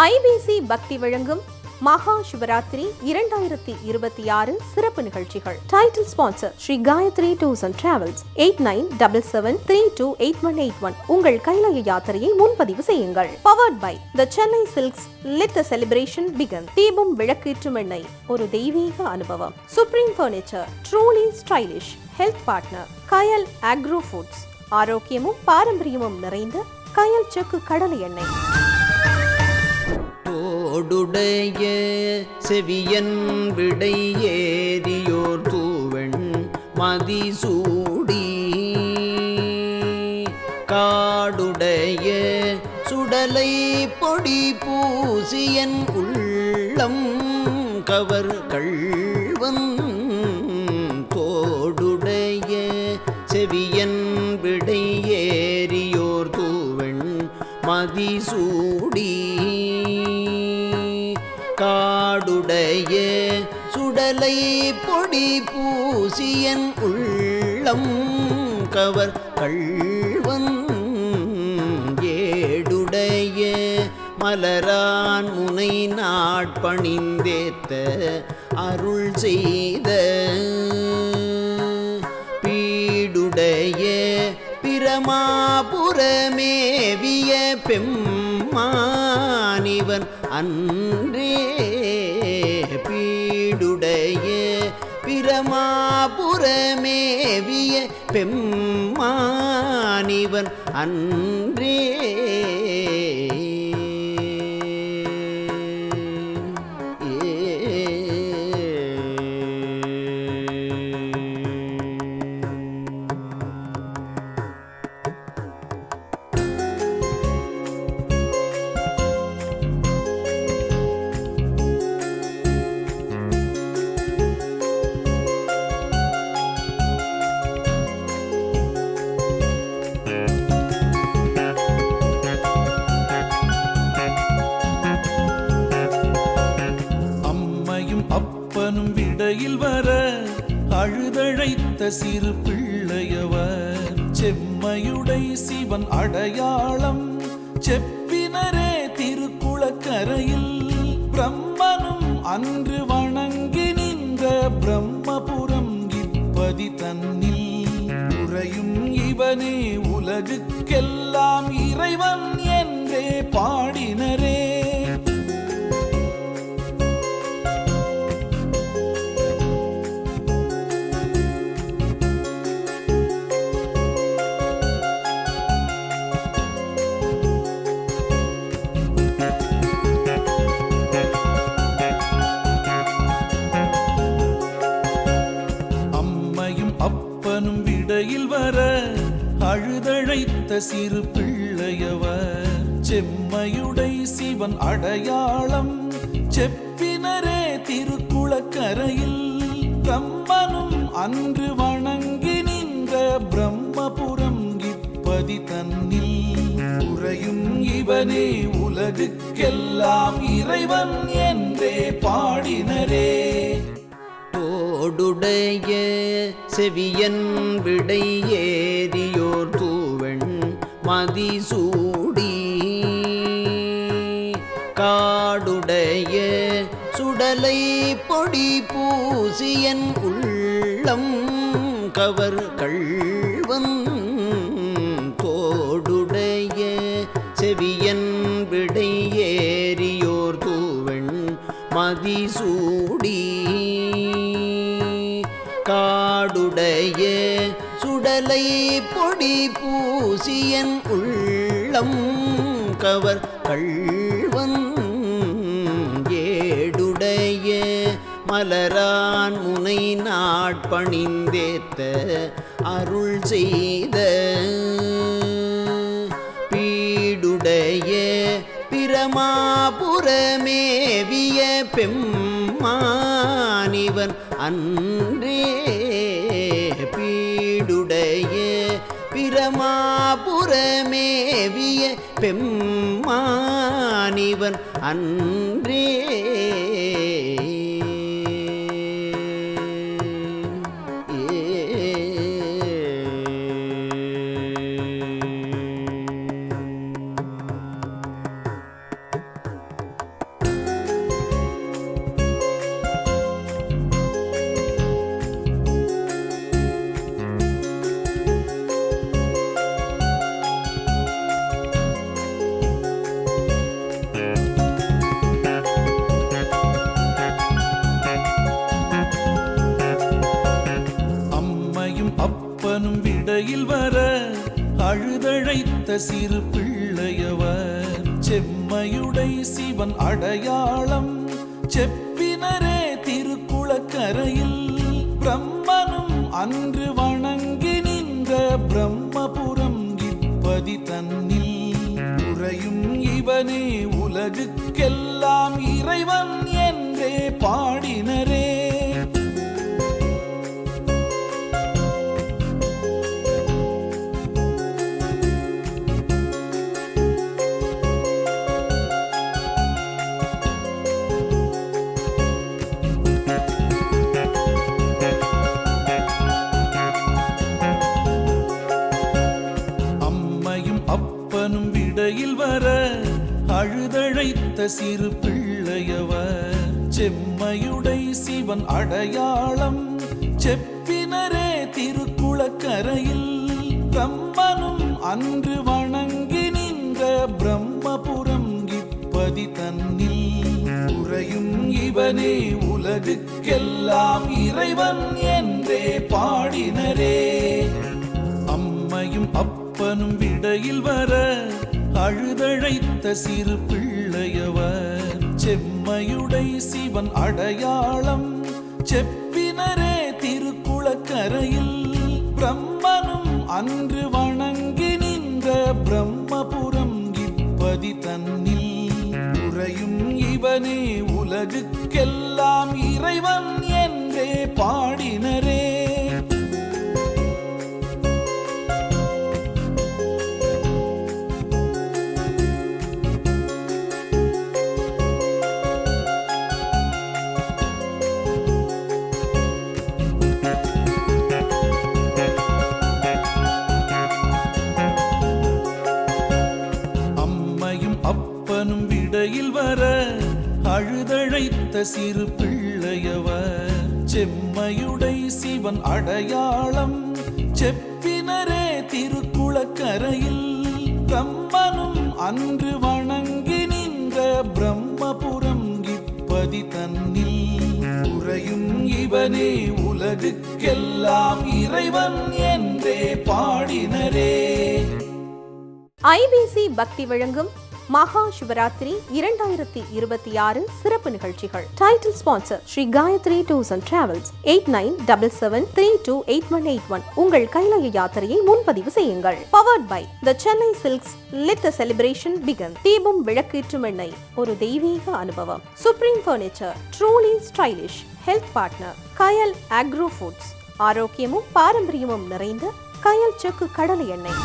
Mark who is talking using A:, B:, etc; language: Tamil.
A: ஐபிசி பக்தி வழங்கும் மகா சிவராத்திரி 2026 சிறப்பு நிகழ்ச்சிகள். Title sponsor Sri Gayathri tours and travels. 8977328181. உங்கள் கைலாய யாத்திரையை முன்பதிவு செய்யுங்கள். Powered by the Chennai silks. Let the celebration begin. Deepam விளக்கேற்றும் எண்ணெய், ஒரு தெய்வீக அனுபவம். Supreme furniture, truly stylish. Health partner Kayal agro foods. ஆரோக்கியமும் பாரம்பரியமும் நிறைந்த கயல் செக்கு கடலை எண்ணெய்.
B: தோடுடைய செவியன் விடை ஏறியோர் தூவெண் மதிசூடி காடுடைய சுடலை பொடி பூசியன் உள்ளம் கவர் கள்வன். தோடுடைய செவியன் விடை ஏறியோர் தூவெண் மதிசூடி காடுடைய சுடலை பொடி பூசியன் உள்ளம் கவர் கள்வன். ஏடுடைய மலரான் முனை நாட்பணிந்தேத்த அருள் செய்த பீடுடைய பிரமாபுரமேவிய பெம்மானிவன் அன்றே. பீடுடைய பிரமாபுரமேவிய பெம்மானிவன் அன்றே.
C: விடையில் வர அழுதழைத்த சிறு பிள்ளையவர் செம்மையுடை சிவன் அடையாளம் செப்பினரே திருக்குளக்கரையில். பிரம்மனும் அன்று வணங்கி நின்ற பிரம்மபுரம் இப்பதி தன்னில் உறையும் இவனே உலகுக்கெல்லாம் இறைவன் என்றே பாடினரே. விடையில் வர அழுதழைத்த சிறு பிள்ளையவர் செம்மையுடை சிவன் அடையாளம் செப்பினரே திருக்குளக்கரையில். பிரம்மனும் அன்று வணங்கி நின்ற பிரம்மபுரம் இப்பதி தன்னில் உறையும் இவனே உலகுக்கெல்லாம் இறைவன் என்றே பாடினரே.
B: தோடுடைய செவியன் விடை ஏறியோர் தூவெண் மதிசூடி காடுடைய சுடலை பொடி பூசியன் உள்ளம் கவர் கள்வன். தோடுடைய செவியன் விடை ஏறியோர் தூவெண் மதிசூடி காடுடைய சுடலை பொடி பூசியன் உள்ளம் கவர் கள்வன். ஏடுடைய மலரான் முனை நாட்பணிந்தேத்த அருள் செய்த பீடுடைய பிரமாபுரமேவிய பெம்மானிவன் அன்றே. பீடுடைய பிரமாபுரமேவிய பெம்மானிவன் அன்றே.
C: சிறு பிள்ளையவர் செம்மையுடை சிவன் அடையாளம் செப்பினரே திருக்குளக்கரையில் பிரம்மனும் அன்று வணங்கி நின்ற பிரம்மபுரம் இப்பதி தன்னில் உறையும் இவனே உலகுக்கெல்லாம் இறைவன் என்றே பாடினரே. அப்பனும் விடையில் வர அழுதழைத்த சிறு பிள்ளையவர் செம்மையுடை சிவன் அடையாளம் செப்பினரே திருக்குளக்கரையில் பிரம்மனும் அன்று வணங்கி நின்ற பிரம்மபுரம் இப்பதி தன்னில் உறையும் இவனே உலகுக்கெல்லாம் இறைவன் என்றே பாடினரே. அம்மையும் அப்பனும் விடையில் வர அழுதழைத்த சிறு பிள்ளையவர் செம்மையுடை சிவன் அடையாளம் செப்பினரே திருக்குளக்கரையில் பிரம்மனும் அன்று வணங்கி நின்ற பிரம்மபுரம் இப்பதி தன்னில் உறையும் இவனே உலகுக்கெல்லாம் இறைவன் என்றே பாடினரே. அப்பனும் விடையில் வர அழுதழைத்த சிறு பிள்ளையவர் செம்மையுடை சிவன் அடையாளம் செப்பினரே திருக்குளக்கரையில் பிரம்மனும் அன்று வணங்கி நின்ற பிரம்மபுரம் இப்பதி தன்னில் உறையும் இவனே உலகுக்கெல்லாம் இறைவன் என்றே பாடினரே.
A: ஐபிசி பக்தி வழங்கும் மகா சிவராத்திரி 2026 சிறப்பு நிகழ்ச்சிகள். Title sponsor Sri Gayathri tours and travels 8977328181. உங்கள் கைலாய யாத்திரையை முன்பதிவு செய்யுங்கள். Powered by the Chennai silks let the celebration begin. Deepam விளக்கேற்றும் எண்ணெய் ஒரு தெய்வீக அனுபவம். Supreme furniture truly stylish. Health partner Kayal agro foods. ஆரோக்கியமும் பாரம்பரியமும் நிறைந்த கயல் செக்கு கடலை எண்ணெய்.